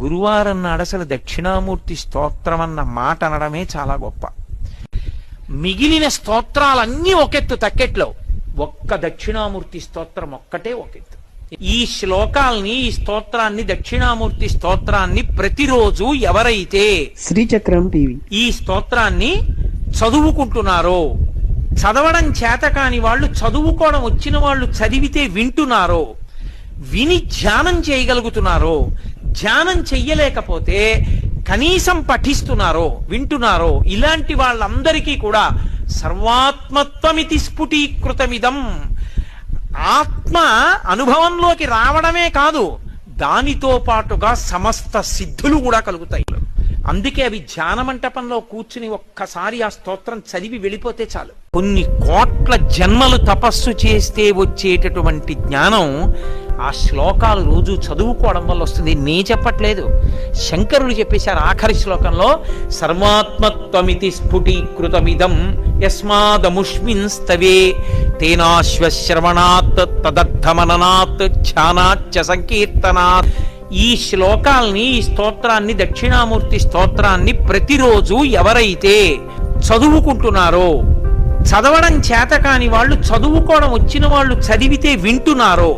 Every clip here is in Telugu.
గురువారం నాడు అసలు దక్షిణామూర్తి స్తోత్రం అన్న మాట అనడమే చాలా గొప్ప. మిగిలిన స్తోత్రాలన్నీ ఒకెత్తు తక్కెట్లో, ఒక్క దక్షిణామూర్తి స్తోత్రం ఒక్కటే ఒకెత్తు. ఈ శ్లోకాల్ని, ఈ స్తోత్రాన్ని, దక్షిణామూర్తి స్తోత్రాన్ని ప్రతిరోజు ఎవరైతే శ్రీచక్రం టీవీ ఈ స్తోత్రాన్ని చదువుకుంటున్నారో, చదవడం చేత కాని వాళ్ళు, చదువుకోవడం వచ్చిన వాళ్ళు చదివితే వింటున్నారో, విని ధ్యానం చేయగలుగుతున్నారో, ధ్యానం చెయ్యలేకపోతే కనీసం పఠిస్తున్నారో, వింటున్నారో, ఇలాంటి వాళ్ళందరికీ కూడా సర్వాత్మత్వమితి స్ఫుటీకృతమిదం, ఆత్మ అనుభవంలోకి రావడమే కాదు, దానితో పాటుగా సమస్త సిద్ధులు కూడా కలుగుతాయి. అందుకే అవి ధ్యాన మంటపంలో కూర్చుని ఒక్కసారి ఆ స్తోత్రం చదివి వెళ్ళిపోతే చాలు. కొన్ని కోట్ల జన్మలు తపస్సు చేస్తే వచ్చేటటువంటి జ్ఞానం ఆ శ్లోకాలు రోజు చదువుకోవడం వల్ల వస్తుంది. నే చెప్పట్లేదు, శంకరులు చెప్పేశారు ఆఖరి శ్లోకంలో, సర్వాత్మత్వమితి స్ఫుటీకృతమిదం యస్మాదముష్మిన్ స్తవే తేనాశ్వశ్రవణాత్ తదర్థమననాత్ ధ్యానాచ్చ సంకీర్తనాత్. ఈ శ్లోకాల్ని, ఈ స్తోత్రాన్ని, దక్షిణామూర్తి స్తోత్రాన్ని ప్రతిరోజు ఎవరైతే చదువుకుంటున్నారో, చదవడం చేత కాని వాళ్ళు, చదువుకోవడం వచ్చిన వాళ్ళు చదివితే వింటున్నారో,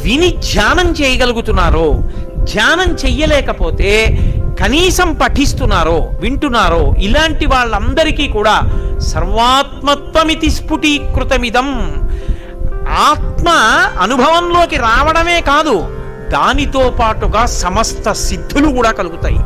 విని ధ్యానం చేయగలుగుతున్నారో, ధ్యానం చెయ్యలేకపోతే కనీసం పఠిస్తున్నారో, వింటున్నారో, ఇలాంటి వాళ్ళందరికీ కూడా సర్వాత్మత్వమితి స్ఫుటీకృతమిదం, ఆత్మ అనుభవంలోకి రావడమే కాదు, దానితో పాటుగా సమస్త సిద్ధులు కూడా కలుగుతాయి.